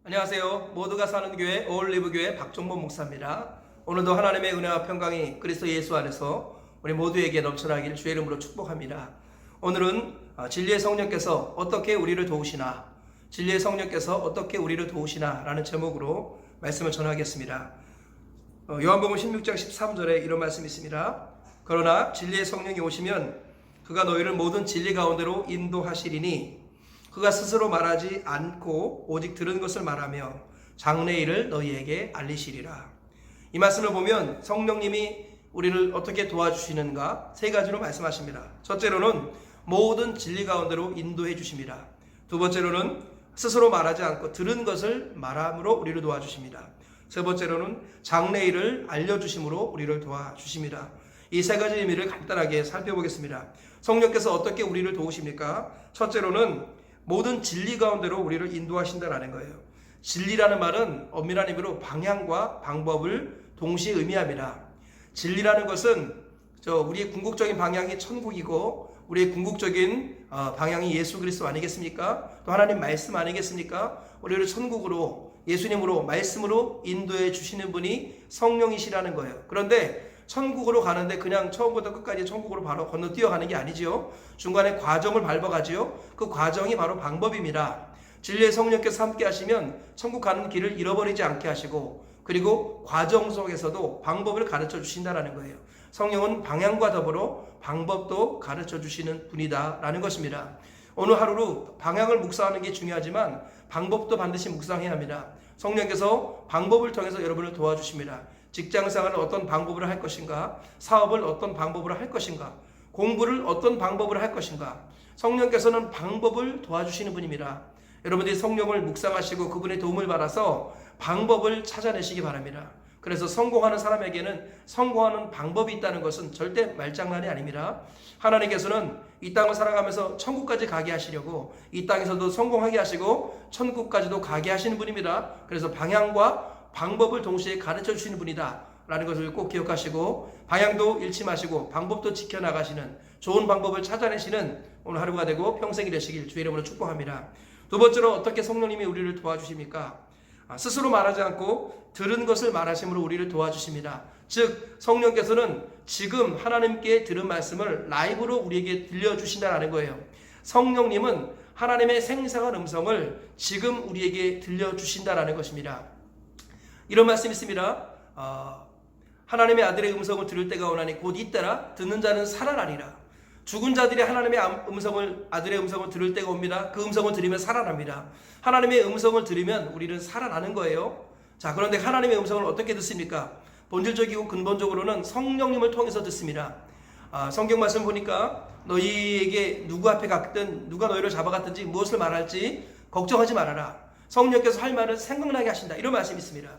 안녕하세요. 모두가 사는 교회 올리브교회 박종범 목사입니다. 오늘도 하나님의 은혜와 평강이 그리스도 예수 안에서 우리 모두에게 넘쳐나기를 주의 이름으로 축복합니다. 오늘은 진리의 성령께서 어떻게 우리를 도우시나, 진리의 성령께서 어떻게 우리를 도우시나 라는 제목으로 말씀을 전하겠습니다. 요한복음 16장 13절에 이런 말씀이 있습니다. 그러나 진리의 성령이 오시면 그가 너희를 모든 진리 가운데로 인도하시리니 그가 스스로 말하지 않고 오직 들은 것을 말하며 장래일을 너희에게 알리시리라. 이 말씀을 보면 성령님이 우리를 어떻게 도와주시는가 세 가지로 말씀하십니다. 첫째로는 모든 진리 가운데로 인도해 주십니다. 두 번째로는 스스로 말하지 않고 들은 것을 말함으로 우리를 도와주십니다. 세 번째로는 장래일을 알려주심으로 우리를 도와주십니다. 이 세 가지 의미를 간단하게 살펴보겠습니다. 성령께서 어떻게 우리를 도우십니까? 첫째로는 모든 진리 가운데로 우리를 인도하신다라는 거예요. 진리라는 말은 엄밀한 의미로 방향과 방법을 동시에 의미합니다. 진리라는 것은 우리의 궁극적인 방향이 천국이고 우리의 궁극적인 방향이 예수 그리스도 아니겠습니까? 또 하나님 말씀 아니겠습니까? 우리를 천국으로 예수님으로 말씀으로 인도해 주시는 분이 성령이시라는 거예요. 그런데 천국으로 가는데 그냥 처음부터 끝까지 천국으로 바로 건너뛰어가는 게 아니지요. 중간에 과정을 밟아가지요. 그 과정이 바로 방법입니다. 진리의 성령께서 함께 하시면 천국 가는 길을 잃어버리지 않게 하시고 그리고 과정 속에서도 방법을 가르쳐 주신다는 거예요. 성령은 방향과 더불어 방법도 가르쳐 주시는 분이다라는 것입니다. 오늘 하루로 방향을 묵상하는 게 중요하지만 방법도 반드시 묵상해야 합니다. 성령께서 방법을 통해서 여러분을 도와주십니다. 직장생활을 어떤 방법으로 할 것인가, 사업을 어떤 방법으로 할 것인가, 공부를 어떤 방법으로 할 것인가, 성령께서는 방법을 도와주시는 분입니다. 여러분들이 성령을 묵상하시고 그분의 도움을 받아서 방법을 찾아내시기 바랍니다. 그래서 성공하는 사람에게는 성공하는 방법이 있다는 것은 절대 말장난이 아닙니다. 하나님께서는 이 땅을 살아가면서 천국까지 가게 하시려고 이 땅에서도 성공하게 하시고 천국까지도 가게 하시는 분입니다. 그래서 방향과 방법을 동시에 가르쳐 주시는 분이다 라는 것을 꼭 기억하시고 방향도 잃지 마시고 방법도 지켜나가시는 좋은 방법을 찾아내시는 오늘 하루가 되고 평생이 되시길 주의 이름으로 축복합니다. 두 번째로 어떻게 성령님이 우리를 도와주십니까? 스스로 말하지 않고 들은 것을 말하심으로 우리를 도와주십니다. 즉 성령께서는 지금 하나님께 들은 말씀을 라이브로 우리에게 들려주신다는 거예요. 성령님은 하나님의 생생한 음성을 지금 우리에게 들려주신다는 것입니다. 이런 말씀이 있습니다. 하나님의 아들의 음성을 들을 때가 오나니 곧 이때라 듣는 자는 살아나리라. 죽은 자들이 하나님의 아들의 음성을 들을 때가 옵니다. 그 음성을 들으면 살아납니다. 하나님의 음성을 들으면 우리는 살아나는 거예요. 자, 그런데 하나님의 음성을 어떻게 듣습니까? 본질적이고 근본적으로는 성령님을 통해서 듣습니다. 성경 말씀 보니까 너희에게 누구 앞에 갔든 누가 너희를 잡아갔든지 무엇을 말할지 걱정하지 말아라. 성령께서 할 말을 생각나게 하신다. 이런 말씀이 있습니다.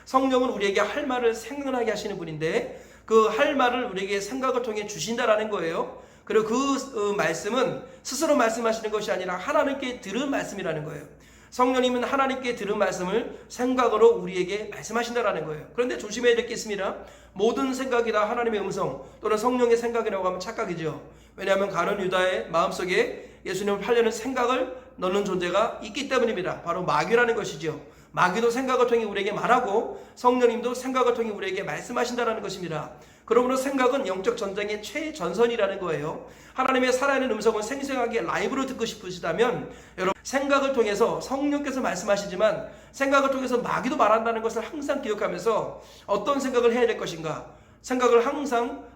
성령은 우리에게 할 말을 생각나게 하시는 분인데 그 할 말을 우리에게 생각을 통해 주신다라는 거예요. 그리고 그 말씀은 스스로 말씀하시는 것이 아니라 하나님께 들은 말씀이라는 거예요. 성령님은 하나님께 들은 말씀을 생각으로 우리에게 말씀하신다라는 거예요. 그런데 조심해야 될 게 있습니다. 모든 생각이 다 하나님의 음성 또는 성령의 생각이라고 하면 착각이죠. 왜냐하면 가룟 유다의 마음속에 예수님을 팔려는 생각을 넣는 존재가 있기 때문입니다. 바로 마귀라는 것이죠. 마귀도 생각을 통해 우리에게 말하고 성령님도 생각을 통해 우리에게 말씀하신다는 것입니다. 그러므로 생각은 영적 전쟁의 최전선이라는 거예요. 하나님의 살아있는 음성을 생생하게 라이브로 듣고 싶으시다면 여러분 생각을 통해서 성령께서 말씀하시지만 생각을 통해서 마귀도 말한다는 것을 항상 기억하면서 어떤 생각을 해야 될 것인가 생각을 항상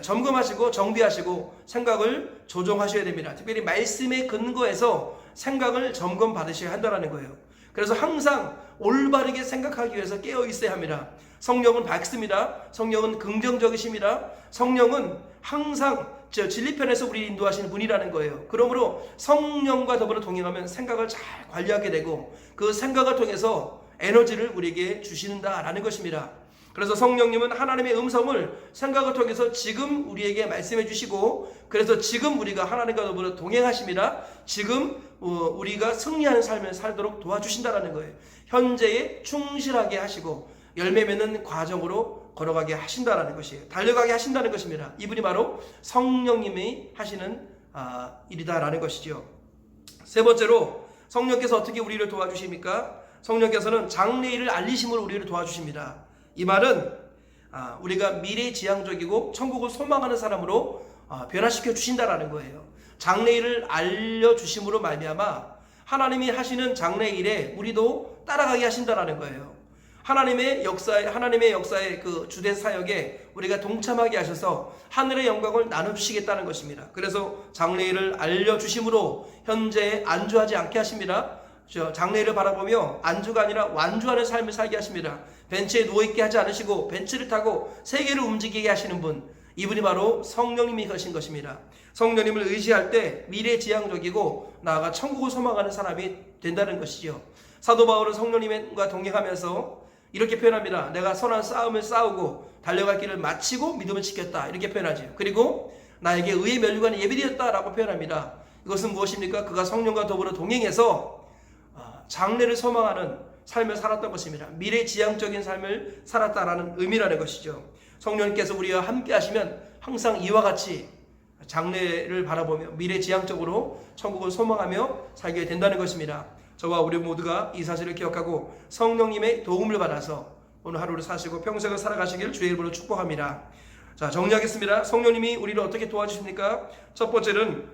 점검하시고 정비하시고 생각을 조정하셔야 됩니다. 특별히 말씀의 근거에서 생각을 점검 받으셔야 한다는 거예요. 그래서 항상 올바르게 생각하기 위해서 깨어 있어야 합니다. 성령은 밝습니다. 성령은 긍정적이십니다. 성령은 항상 진리편에서 우리를 인도하시는 분이라는 거예요. 그러므로 성령과 더불어 동행하면 생각을 잘 관리하게 되고 그 생각을 통해서 에너지를 우리에게 주신다라는 것입니다. 그래서 성령님은 하나님의 음성을 생각을 통해서 지금 우리에게 말씀해 주시고 그래서 지금 우리가 하나님과 더불어 동행하십니다. 지금 우리가 승리하는 삶을 살도록 도와주신다는 거예요. 현재에 충실하게 하시고 열매 맺는 과정으로 걸어가게 하신다는 것이에요. 달려가게 하신다는 것입니다. 이분이 바로 성령님이 하시는 일이다라는 것이죠. 세 번째로 성령께서 어떻게 우리를 도와주십니까? 성령께서는 장래일을 알리심으로 우리를 도와주십니다. 이 말은 우리가 미래지향적이고 천국을 소망하는 사람으로 변화시켜 주신다라는 거예요. 장래일을 알려주심으로 말미암아 하나님이 하시는 장래일에 우리도 따라가게 하신다라는 거예요. 하나님의 역사의 그 주된 사역에 우리가 동참하게 하셔서 하늘의 영광을 나눠주시겠다는 것입니다. 그래서 장래일을 알려주심으로 현재에 안주하지 않게 하십니다. 장래일을 바라보며 안주가 아니라 완주하는 삶을 살게 하십니다. 벤치에 누워있게 하지 않으시고 벤치를 타고 세계를 움직이게 하시는 분, 이분이 바로 성령님이 하신 것입니다. 성령님을 의지할 때 미래지향적이고 나아가 천국을 소망하는 사람이 된다는 것이죠. 사도 바울은 성령님과 동행하면서 이렇게 표현합니다. 내가 선한 싸움을 싸우고 달려갈 길을 마치고 믿음을 지켰다, 이렇게 표현하죠. 그리고 나에게 의의 면류관이 예비되었다라고 표현합니다. 이것은 무엇입니까? 그가 성령과 더불어 동행해서 장래를 소망하는 삶을 살았던 것입니다. 미래지향적인 삶을 살았다라는 의미라는 것이죠. 성령님께서 우리와 함께 하시면 항상 이와 같이 장래를 바라보며 미래지향적으로 천국을 소망하며 살게 된다는 것입니다. 저와 우리 모두가 이 사실을 기억하고 성령님의 도움을 받아서 오늘 하루를 사시고 평생을 살아가시기를 주의 이름으로 축복합니다. 자, 정리하겠습니다. 성령님이 우리를 어떻게 도와주십니까? 첫 번째는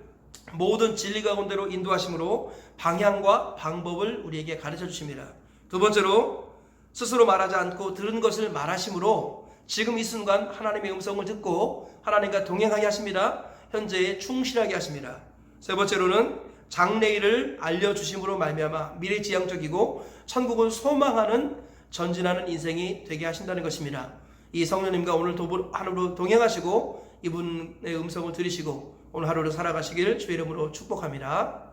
모든 진리 가운데로 인도하심으로 방향과 방법을 우리에게 가르쳐 주십니다. 두 번째로 스스로 말하지 않고 들은 것을 말하심으로 지금 이 순간 하나님의 음성을 듣고 하나님과 동행하게 하십니다. 현재에 충실하게 하십니다. 세 번째로는 장래일을 알려주심으로 말미암아 미래지향적이고 천국을 소망하는 전진하는 인생이 되게 하신다는 것입니다. 이 성령님과 오늘 하루로 동행하시고 이분의 음성을 들으시고 오늘 하루를 살아가시길 주의 이름으로 축복합니다.